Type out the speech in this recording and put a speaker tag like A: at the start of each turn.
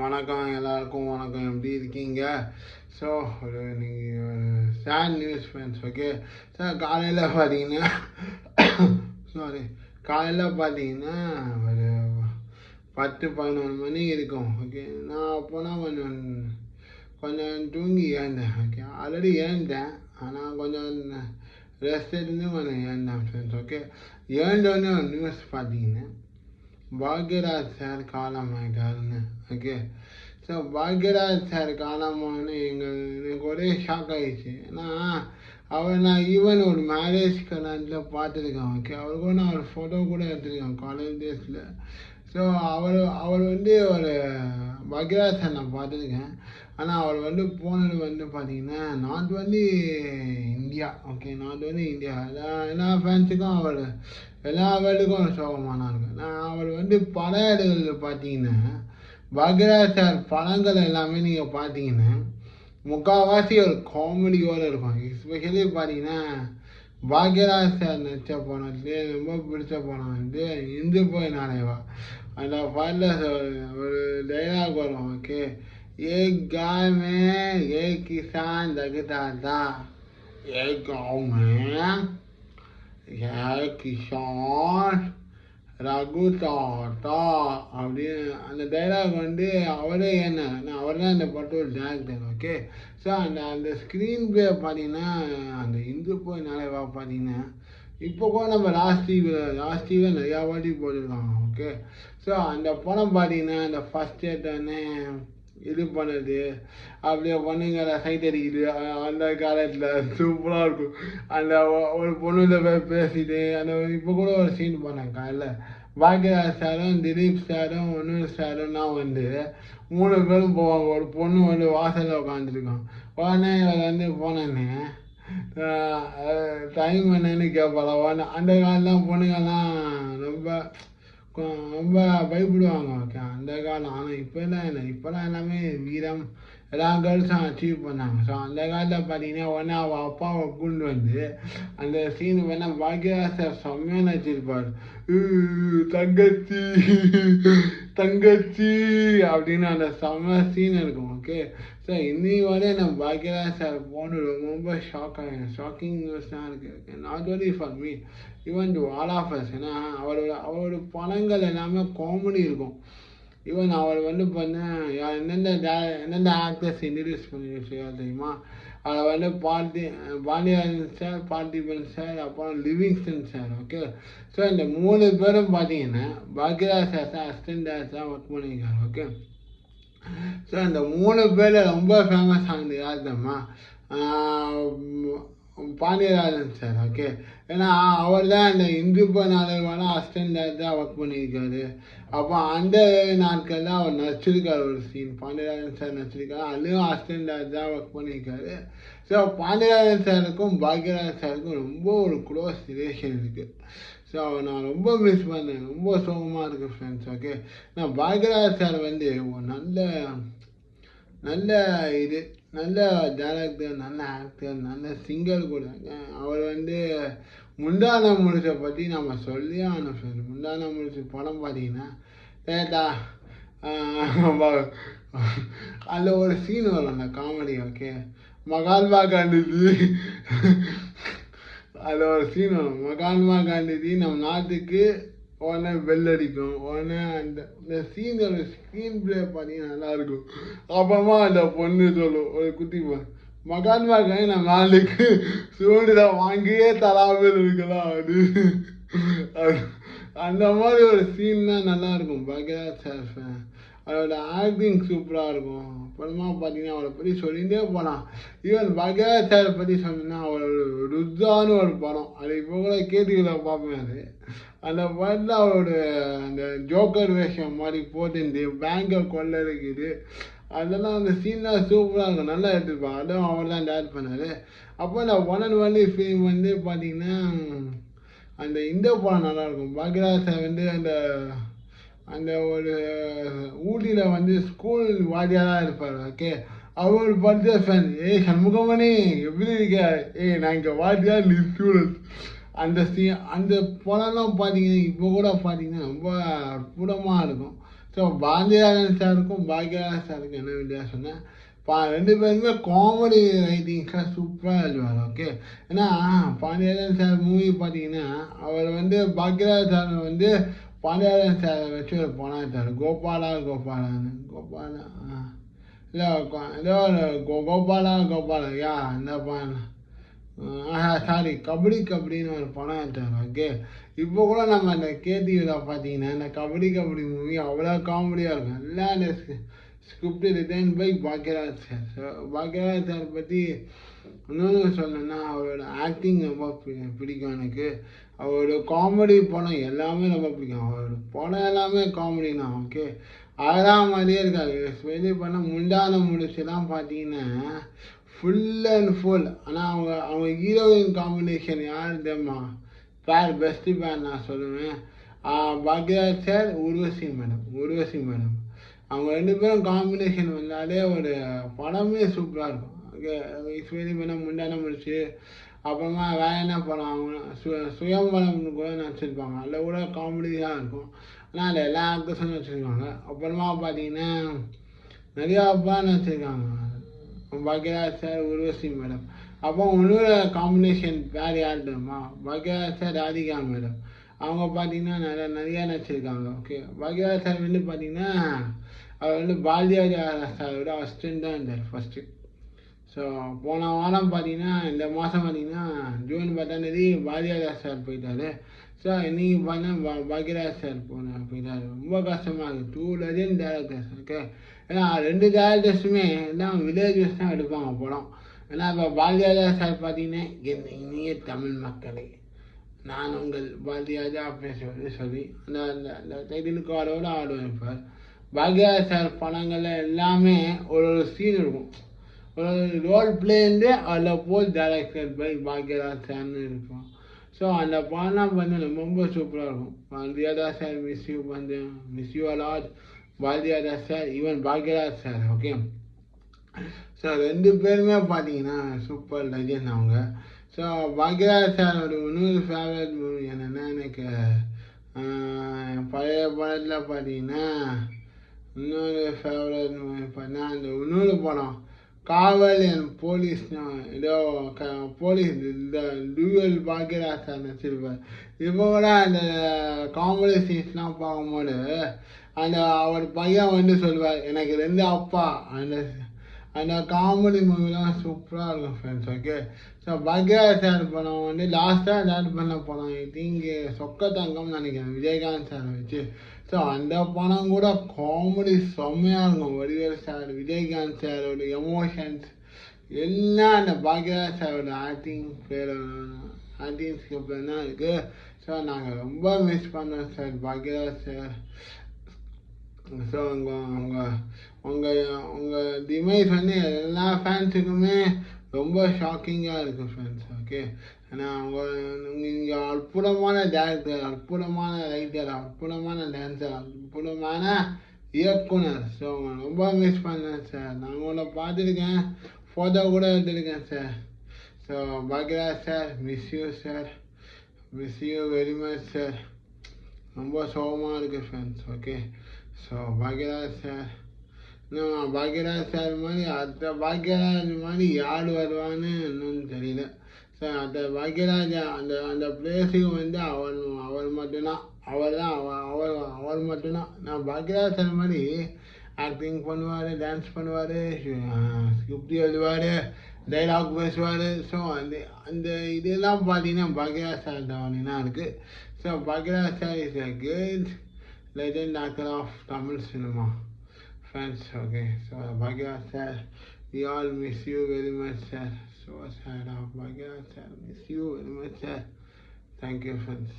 A: வணக்கம் எல்லாருக்கும் வணக்கம். எப்படி இருக்கீங்க? ஸோ நீங்கள் sad news friends. Okay sir, காலையில் பார்த்தீங்கன்னா காலையில் பார்த்தீங்கன்னா ஒரு 10-11 மணி இருக்கும். ஓகே, நான் அப்போனா கொஞ்சம் தூங்கி ஏந்தேன். ஓகே, ஆல்ரெடி ஏந்தேன், ஆனால் கொஞ்சம் ரெஸ்ட் எடுத்து கொஞ்சம் ஏந்தேன் ஃப்ரெண்ட்ஸ். ஓகே, ஏந்தோடனே ஒரு நியூஸ் பார்த்தீங்கன்னா பாக்யராஜ் சார் காலமாயிட்டாருன்னு. ஓகே, ஸோ பாக்யராஜ் சார் காலமானு எனக்கு ஒரே ஷாக் ஆகிடுச்சு. ஏன்னா நான் ஈவன் ஒரு மேரேஜ் கல்யாணத்தில் பார்த்துருக்கேன். ஓகே, அவருக்கு நான் ஒரு ஃபோட்டோ கூட எடுத்துருக்கேன் காலேஜ் டேஸில். ஸோ அவர் ஒரு பாக்யராஜ் சார் நான் பார்த்துருக்கேன். ஆனால் அவர் போனது பார்த்தீங்கன்னா not India. Okay, not India. எல்லா ஃபேன்ஸுக்கும் அவர் எல்லா வேர்ல்டுக்கும் சோகமானா இருக்கு. நான் அவர் பல இடங்களில் பார்த்தீங்கன்னா பாக்யராஜ் சார் படங்கள் எல்லாமே நீங்கள் பார்த்தீங்கன்னா முக்கால்வாசி ஒரு காமெடியோடு இருக்கும். எஸ்பெஷலி பார்த்தீங்கன்னா பாக்யராஜ் சார் நடித்த படத்துலேயே ரொம்ப பிடிச்ச படம் இந்து போய் நாளைவா. அந்த பாட்டில் ஒரு டைலாக் வரும். ஓகே, एक गाय में एक किसान लगता था, एक गाँव में एक किसान ரகு தாத்தா அப்படின்னு அந்த டைலாக் அவரே அவர் தான் இந்த படத்தோட டேரக்டர். ஓகே, ஸோ அந்த ஸ்க்ரீன் ப்ளே பார்த்தீங்கன்னா அந்த இந்து போய் நாளைவா பார்த்தீங்கன்னா இப்போ கூட நம்ம லாஸ்ட் டிவியில் நிறையா வாட்டி போட்டிருக்காங்க. ஓகே, ஸோ அந்த படம் பார்த்தீங்கன்னா அந்த ஃபஸ்ட் தேட்டர்னு இது பண்ணுது, அப்படியே பொண்ணுங்களை சைட் அடிக்குது. அந்த காலத்தில் சூப்பராக இருக்கும். அந்த ஒரு பொண்ணுல போய் பேசிட்டு அந்த இப்போ கூட ஒரு சீன் பண்ணேன் காலையில். பாக்யராஜ் சாரும் திலீப் சாரும் சாரும் தான் 3 பேரும் போவாங்க. ஒரு பொண்ணு வாசலில் உட்காந்துருக்கோம். உடனே இவர் போனேன்னு டைம் என்னன்னு கேட்பாள. அந்த காலெலாம் பொண்ணுங்கள்லாம் ரொம்ப பயப்படுவாங்க. ஓகே, அந்த காலம். ஆனால் இப்போல்லாம் இல்லை, இப்போல்லாம் எல்லாமே வீரம் எல்லா கேர்ள்ஸும் அச்சீவ் பண்ணாங்க. ஸோ அந்த காலத்தில் பார்த்தீங்கன்னா உடனே அவள் அப்பாவை கூண்டு அந்த சீனு பாக்யராஜ் சார் செம்மையாக நடிச்சிருப்பார். தங்கச்சி தங்கச்சி அப்படின்னு அந்த செம்ம சீன் இருக்கும். ஓகே, ஸோ இன்னி வரையும் நம்ம பாக்யராஜ் சார் போன ரொம்ப ஷாக்கிங் நியூஸ் தான் இருக்குது. Okay, not only for me, even to all of us. ஏன்னா அவரோட படங்கள் எல்லாமே காமெடி இருக்கும். ஈவன் அவர் எந்தெந்த ஆக்டர்ஸ் இன்ட்ரடியூஸ் பண்ணி தெரியுமா? அதில் பாண்டியராஜன் சார், பார்த்திபன் சார், அப்புறம் லிவிங்ஸ்டன் சார். ஓகே, ஸோ இந்த 3 பேரும் பார்த்தீங்கன்னா பாக்யராஜ் சார் தான் அசிஸ்டன்ட் டேரக்டராக ஒர்க் பண்ணியிருக்காங்க. ஓகே, ஸோ இந்த 3 பேரில் ரொம்ப ஃபேமஸ் ஆனது யார் தெரியுமா? பாண்டியராஜன் சார். ஓகே, ஏன்னா அவர் தான் இந்த இந்து நாளைவான அசிஸ்டன்ட் டேரக்டராக ஒர்க் பண்ணியிருக்காரு. அப்போ அந்த நாட்களில் அவர் நடிச்சிருக்காரு ஒரு சீன். பாண்டியராஜன் சார் நடிச்சிருக்காரு, அதுலேயும் அசிஸ்டன்ட் டேரக்டராக ஒர்க் பண்ணியிருக்காரு. ஸோ பாண்டியராஜன் சாருக்கும் பாக்யராஜ் சாருக்கும் ரொம்ப ஒரு க்ளோஸ் ரிலேஷன் இருக்குது. ஸோ நான் ரொம்ப மிஸ் பண்ணேன், ரொம்ப சோகமாக இருக்குது ஃப்ரெண்ட்ஸ். ஓகே, நான் பாக்யராஜ் சார் ஒரு நல்ல டேரக்டர், நல்ல ஆக்டர், நல்ல சிங்கர் கூட. அவர் முந்தான முழுசை பற்றி நம்ம சொல்லி ஆகணும் ஃப்ரெண்ட். முந்தான முழுசு படம் பார்த்தீங்கன்னா கேட்டா அதில் ஒரு சீன் வரும், அந்த காமெடி. ஓகே, மகாத்மா காந்திஜி அதில் ஒரு சீன் வரும். மகாத்மா காந்திஜி நம்ம நாட்டுக்கு உடனே பெல் அடிக்கும். உடனே அந்த சீனோட ஸ்க்ரீன் பிளே பார்த்தீங்கன்னா நல்லாயிருக்கும். அப்புறமா அந்த பொண்ணு சொல்லும், ஒரு குட்டி மகாத்மா காந்தி நம்ம நாளுக்கு சூடுல வாங்கியே தராமல் இருக்கலாம் அது அந்த மாதிரி ஒரு சீன் தான் நல்லாயிருக்கும். பாக்யராஜ் சார் அவரோட ஆக்டிங் சூப்பராக இருக்கும். அப்புறமா பார்த்தீங்கன்னா அவரை பற்றி சொல்லிகிட்டே போகலாம். ஈவன் பாக்யராஜ் சாரை பற்றி சொன்னீங்கன்னா அவரோட ருத்ரான்னு ஒரு படம், அது இப்போ கூட கேட்டுகளை பார்ப்பேன். அந்த படத்தில் அவரோட அந்த ஜோக்கர் வேஷம் மாதிரி போட்டு பேங்கை கொள்ளடிக்குது. அதெல்லாம் அந்த சீன்லாம் சூப்பராக இருக்கும், நல்லா எடுத்துருப்பாங்க. அதுவும் அவர் தான் டேரக்ட் பண்ணார். அப்போ இந்த ஒன் அண்ட் ஒன்லி ஃபிலிம் பார்த்தீங்கன்னா அந்த இந்த படம் நல்லாயிருக்கும். பாக்யராஜ் சார் அந்த ஒரு ஊட்டியில் ஸ்கூல் வாத்தியாராக இருப்பார். ஓகே, அவர் படித்த ஃபேன். சண்முகமணி எப்படி இருக்க? நான் இங்கே வாத்தியார், நீ ஸ்டூடெண்ட். அந்த படம்லாம் பார்த்தீங்கன்னா இப்போ கூட பார்த்தீங்கன்னா ரொம்ப அற்புதமாக இருக்கும். ஸோ பாரதிராஜன் சாருக்கும் பாக்யராஜ் சாருக்கும் என்ன வித்தியாசம் சொன்னேன், ரெண்டு பேருமே காமெடி ரைட்டிங்ஸாக சூப்பராக எழுதுவார். ஓகே, ஏன்னா பாண்டியராஜன் சார் மூவி பார்த்தீங்கன்னா அவர் வந்து பாக்யராஜ் சார் வந்து பாண்டியராஜன் சாரை வச்சு ஒரு படம் எடுத்தார், கோபாலா இல்லை ஏதோ கோபாலா யா இந்த படம் சாரி கபடின்னு ஒரு படம் எடுத்தார். ஓகே, இப்போ கூட நம்ம அந்த கேடிவியில் பார்த்தீங்கன்னா இந்த கபடி மூவி அவ்வளோ காமெடியாக இருக்கும். எல்லாம் அந்த script written by Bhagyaraj sir. So Bhagyaraj sir பற்றி இன்னொன்று சொல்லணும்னா அவரோட ஆக்டிங் ரொம்ப பிடிக்கும் எனக்கு. அவரோட காமெடி படம் எல்லாமே ரொம்ப பிடிக்கும். அவரோட படம் எல்லாமே காமெடி தான். ஓகே, அதெல்லாம் மாதிரியே இருக்காது. வெளியே பண்ணால் முண்டான முடிச்சுலாம் பார்த்தீங்கன்னா ஃபுல் அண்ட் ஃபுல். ஆனால் அவங்க ஹீரோயின் காம்பினேஷன் யார் தெரியுமா? பெஸ்ட்டு பேர் நான் சொல்லுவேன், பாக்யராஜ் சார், உர்வசி மேடம். அவங்க ரெண்டு பேரும் காம்பினேஷன் வந்தாலே ஒரு படமே சூப்பராக இருக்கும். ஓகே, வெளியே பண்ணால் முண்டான முடிச்சு, அப்புறமா வேறு என்ன படம் அவங்க சுயம்பலம்னு கூட நடிச்சிருப்பாங்க, அதில் கூட காமெடியாக இருக்கும். ஆனால் அதில் எல்லா ஆக்டர்ஸும் வச்சுருக்காங்க. அப்புறமா பார்த்தீங்கன்னா நிறையா படம் நடிச்சிருக்காங்க பாக்யராஜ் சார், உர்வசி மேடம். அப்போ இன்னொரு காம்பினேஷன் வேறு யார் தெரியுமா? Bhagyaraj sir, Radhika madam. அவங்க பார்த்தீங்கன்னா நிறையா நடிச்சிருக்காங்க. ஓகே, பாக்யராஜ் சார் வந்து பார்த்தீங்கன்னா அவர் வந்து பாரதிராஜா சாரோட அசிஸ்டன்ட் தான் இருந்தார் ஃபஸ்ட்டு. ஸோ போன வாரம் பார்த்தீங்கன்னா இந்த மாதம் பார்த்தீங்கன்னா ஜூன் 10 பாரதிராஜா சார் போயிட்டார். ஸோ இன்றைக்கி பார்த்தீங்கன்னா பாக்யராஜ் சார் போயிட்டார். ரொம்ப கஷ்டமாக இருக்குது. 2 லெஜண்ட் டேரக்டர்ஸ். ஓகே, ஏன்னா 2 டேரக்டர்ஸுமே எல்லாம் வில்லேஜஸ் தான் எடுப்பாங்க படம். ஏன்னா இப்போ பாரதிராஜா சார் பார்த்தீங்கன்னா என் இனிய தமிழ் மக்களே, நான் உங்கள் பாரதிராஜா பேசுவது சொல்லி அந்த அந்த டைட்டிலுக்கு ஆடுவேன். பாக்யராஜ் சார் படங்கள்ல எல்லாமே ஒரு சீன் இருக்கும், ஒரு ரோல் பிளேந்து அதில் போல் டைரக்டர் பை பாக்யராஜ் சார்னு இருக்கும். ஸோ அந்த படம்லாம் வந்து ரொம்ப சூப்பராக இருக்கும். Bharathiraja sir miss you allot, Bharathiraja sir, even Bhagyaraj sir. Okay, so ரெண்டு பேருமே பார்த்தீங்கன்னா சூப்பர் லெஜண்ட் அவங்க. ஸோ பாக்யராஜ் சாரோட இன்னொரு ஃபேவரட் மூவி என்னென்னா எனக்கு பழைய படத்தில் பார்த்தீங்கன்னா இன்னொரு ஃபேவரட் மூவி பார்த்தீங்கன்னா அந்த இன்னொரு படம் காவல் அண்ட் போலீஸ்னு ஏதோ போலீஸ் இந்த டூயல் பாக்யராஜ் சார் நடிச்சிருப்பார். இப்போ கூட அந்த காமெடி சீன்ஸ்லாம் பார்க்கும்போது அந்த அவர் பையன் வந்து சொல்லுவார், எனக்கு 2 அப்பா. அந்த காமெடி மூவிலாம் சூப்பராக இருக்கும் friends. Okay, so Bhagyaraj sir படம் வந்து லாஸ்ட்டாக டேரக்ட் பண்ண படம் ஐ திங்க் சொக்க தங்கம்னு நினைக்கிறேன், விஜயகாந்த் சாரை வச்சு. ஸோ அந்த படம் கூட காமெடி செம்மையாக இருக்கும். வடிவேல் சார், விஜயகாந்த் சாரோட எமோஷன்ஸ் எல்லாம் அந்த பாக்யராஜ் சாரோட ஆக்டிங் ஸ்கிரிப்டில் தான் இருக்குது. ஸோ நாங்கள் ரொம்ப மிஸ் பண்ணோம் சார் பாக்யராஜ் சார். ஸோ உங்கள் டிமைஸ் வந்து எல்லா ஃபேன்ஸுக்குமே ரொம்ப ஷாக்கிங்காக இருக்குது ஃப்ரெண்ட்ஸ். ஓகே, ஏன்னா இங்கே அற்புதமான டேரக்டர், அற்புதமான ரைட்டர், அற்புதமான டான்ஸர், அற்புதமான இயக்குனர். ஸோ ரொம்ப மிஸ் பண்ணேன் சார். நான் உங்களை பார்த்துருக்கேன், ஃபோட்டோ கூட எடுத்துருக்கேன் sir. So Bhagyaraj sir, miss you very much sir. ரொம்ப சோகமாக இருக்குது friends. Okay, so Bhagyaraj sir, இன்னும் பாக்யராஜ் சார் மாதிரி அடுத்த பாக்யராஜ் மாதிரி யார் வருவான்னு இன்னும் தெரியல. ஸோ அந்த பாக்யராஜ் அந்த பிளேஸுக்கு வந்து அவர் மட்டும்தான், அவர் மட்டும்தான். நான் பாக்யராஜ் சார் மாதிரி ஆக்டிங் பண்ணுவார், டான்ஸ் பண்ணுவார், ஸ்கிரிப்ட் எழுதுவார், டைலாக் பேசுவார். ஸோ அந்த இதெல்லாம் பார்த்தீங்கன்னா பாக்யராஜ் சார் தான் இருக்குது. So Bhagyaraj sir is a great legend actor of Tamil cinema. Friends, okay, so Bhagyaraj sir, we all miss you very much sir. So sad of Bhagyaraj sir, miss you very much sir. Thank you friends.